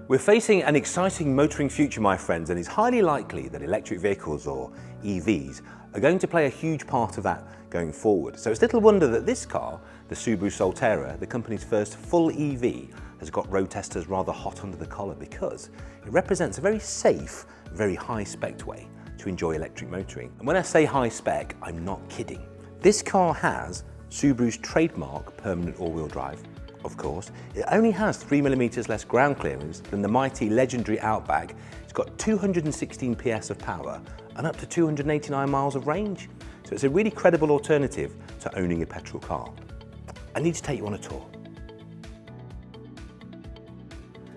We're facing an exciting motoring future, my friends, and it's highly likely that electric vehicles, or EVs, are going to play a huge part of that going forward. So it's little wonder that this car, the Subaru Solterra, the company's first full EV, has got road testers rather hot under the collar because it represents a very safe, very high-spec way to enjoy electric motoring. And when I say high-spec, I'm not kidding. This car has Subaru's trademark permanent all-wheel drive. Of course, it only has 3mm less ground clearance than the mighty legendary Outback. It's got 216 PS of power and up to 289 miles of range. So it's a really credible alternative to owning a petrol car. I need to take you on a tour.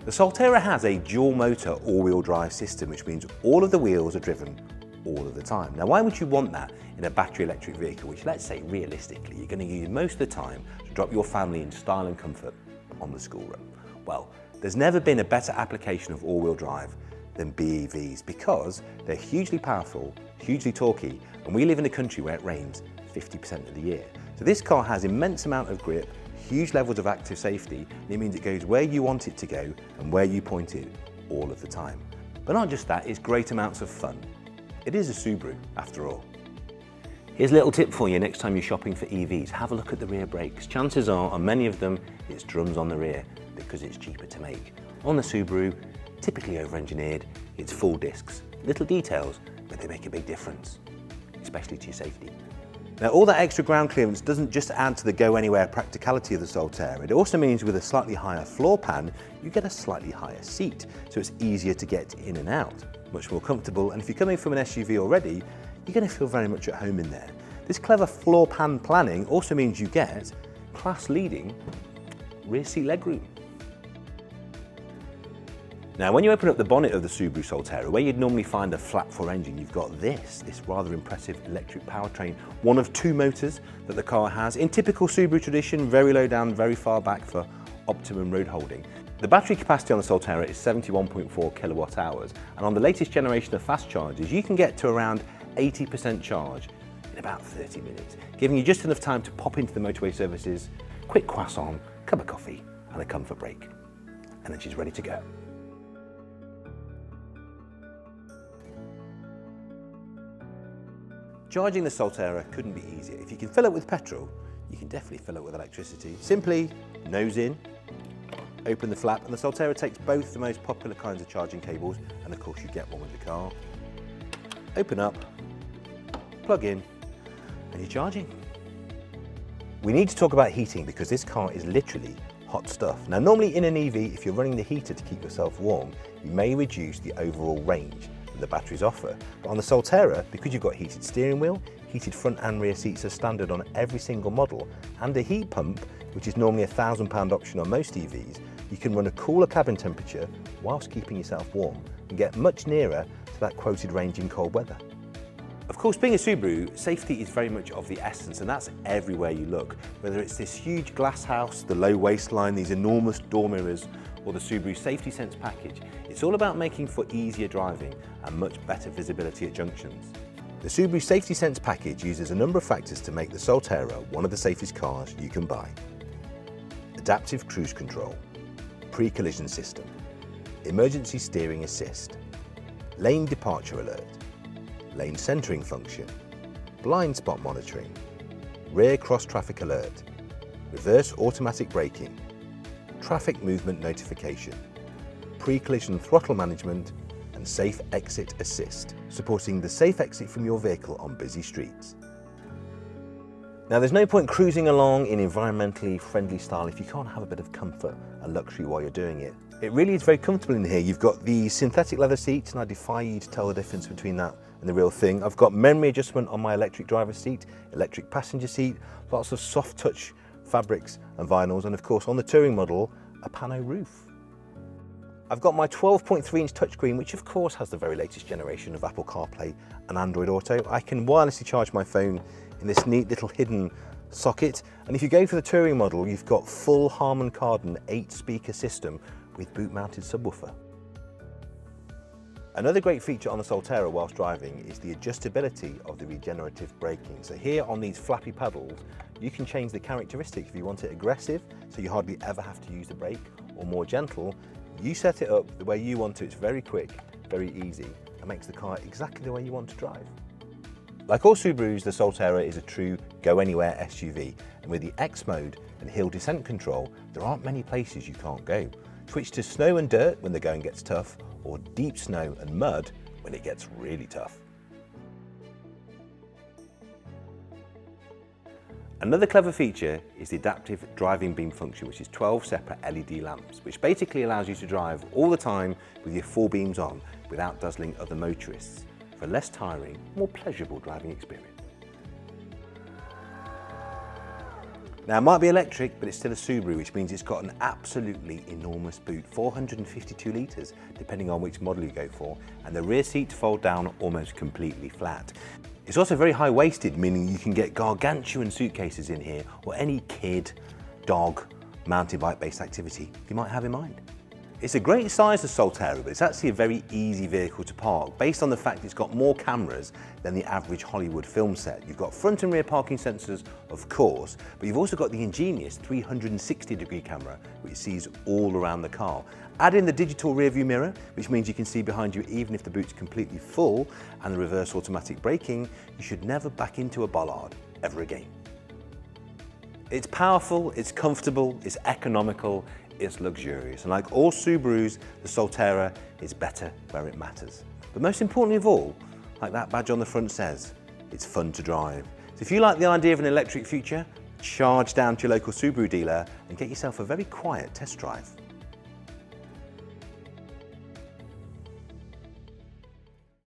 The Solterra has a dual motor all-wheel drive system, which means all of the wheels are driven all of the time. Now, why would you want that in a battery electric vehicle, which, let's say realistically, you're going to use most of the time to drop your family in style and comfort on the school run? Well, there's never been a better application of all-wheel drive than BEVs because they're hugely powerful, hugely torquey, and we live in a country where it rains 50% of the year. So this car has immense amount of grip, huge levels of active safety, and it means it goes where you want it to go and where you point it all of the time. But not just that, it's great amounts of fun. It is a Subaru, after all. Here's a little tip for you next time you're shopping for EVs. Have a look at the rear brakes. Chances are, on many of them, it's drums on the rear because it's cheaper to make. On the Subaru, typically over-engineered, it's full discs. Little details, but they make a big difference, especially to your safety. Now, all that extra ground clearance doesn't just add to the go-anywhere practicality of the Solterra. It also means with a slightly higher floor pan, you get a slightly higher seat, so it's easier to get in and out. Much more comfortable, and if you're coming from an SUV already, you're going to feel very much at home in there. This clever floor pan planning also means you get class-leading rear seat legroom. Now, when you open up the bonnet of the Subaru Solterra, where you'd normally find a flat-four engine, you've got this rather impressive electric powertrain, one of two motors that the car has. In typical Subaru tradition, very low down, very far back for optimum road holding. The battery capacity on the Solterra is 71.4 kilowatt hours, and on the latest generation of fast chargers, you can get to around 80% charge in about 30 minutes, giving you just enough time to pop into the motorway services, quick croissant, cup of coffee, and a comfort break. And then she's ready to go. Charging the Solterra couldn't be easier. If you can fill it with petrol, you can definitely fill it with electricity. Simply nose in, open the flap, and the Solterra takes both the most popular kinds of charging cables, and of course you get one with the car. Open up, plug in, and you're charging. We need to talk about heating because this car is literally hot stuff. Now, normally in an EV, if you're running the heater to keep yourself warm, you may reduce the overall range that the batteries offer. But on the Solterra, because you've got heated steering wheel, heated front and rear seats are standard on every single model, and a heat pump, which is normally a £1,000 option on most EVs, you can run a cooler cabin temperature whilst keeping yourself warm and get much nearer to that quoted range in cold weather. Of course, being a Subaru, safety is very much of the essence, and that's everywhere you look. Whether it's this huge glass house, the low waistline, these enormous door mirrors, or the Subaru Safety Sense package, it's all about making for easier driving and much better visibility at junctions. The Subaru Safety Sense package uses a number of factors to make the Solterra one of the safest cars you can buy. Adaptive cruise control, pre-collision system, emergency steering assist, lane departure alert, lane centering function, blind spot monitoring, rear cross traffic alert, reverse automatic braking, traffic movement notification, pre-collision throttle management, and safe exit assist, supporting the safe exit from your vehicle on busy streets. Now, there's no point cruising along in environmentally friendly style if you can't have a bit of comfort and luxury while you're doing it. It really is very comfortable in here. You've got the synthetic leather seats, and I defy you to tell the difference between that and the real thing. I've got memory adjustment on my electric driver's seat, electric passenger seat, lots of soft touch fabrics and vinyls, and of course on the touring model, a pano roof. I've got my 12.3-inch touchscreen, which of course has the very latest generation of Apple CarPlay and Android Auto. I can wirelessly charge my phone in this neat little hidden socket, and if you go for the touring model, you've got full Harman Kardon 8-speaker system with boot-mounted subwoofer. Another great feature on the Solterra whilst driving is the adjustability of the regenerative braking. So here on these flappy pedals, you can change the characteristics. If you want it aggressive, so you hardly ever have to use the brake, or more gentle, You set it up the way you want to. It's very quick, very easy, and makes the car exactly the way you want to drive. Like all Subarus, the Solterra is a true go-anywhere SUV, and with the X mode and hill descent control, there aren't many places you can't go. Switch to snow and dirt when the going gets tough, or deep snow and mud when it gets really tough. Another clever feature is the adaptive driving beam function, which is 12 separate LED lamps, which basically allows you to drive all the time with your 4 beams on without dazzling other motorists for a less tiring, more pleasurable driving experience. Now it might be electric, but it's still a Subaru, which means it's got an absolutely enormous boot, 452 litres, depending on which model you go for, and the rear seats fold down almost completely flat. It's also very high-waisted, meaning you can get gargantuan suitcases in here, or any kid, dog, mountain bike-based activity you might have in mind. It's a great size, the Solterra, but it's actually a very easy vehicle to park, based on the fact it's got more cameras than the average Hollywood film set. You've got front and rear parking sensors, of course, but you've also got the ingenious 360-degree camera, which sees all around the car. Add in the digital rear-view mirror, which means you can see behind you even if the boot's completely full, and the reverse automatic braking, you should never back into a bollard ever again. It's powerful, it's comfortable, it's economical, it's luxurious, and like all Subarus, the Solterra is better where it matters. But most importantly of all, like that badge on the front says, it's fun to drive. So if you like the idea of an electric future, charge down to your local Subaru dealer and get yourself a very quiet test drive.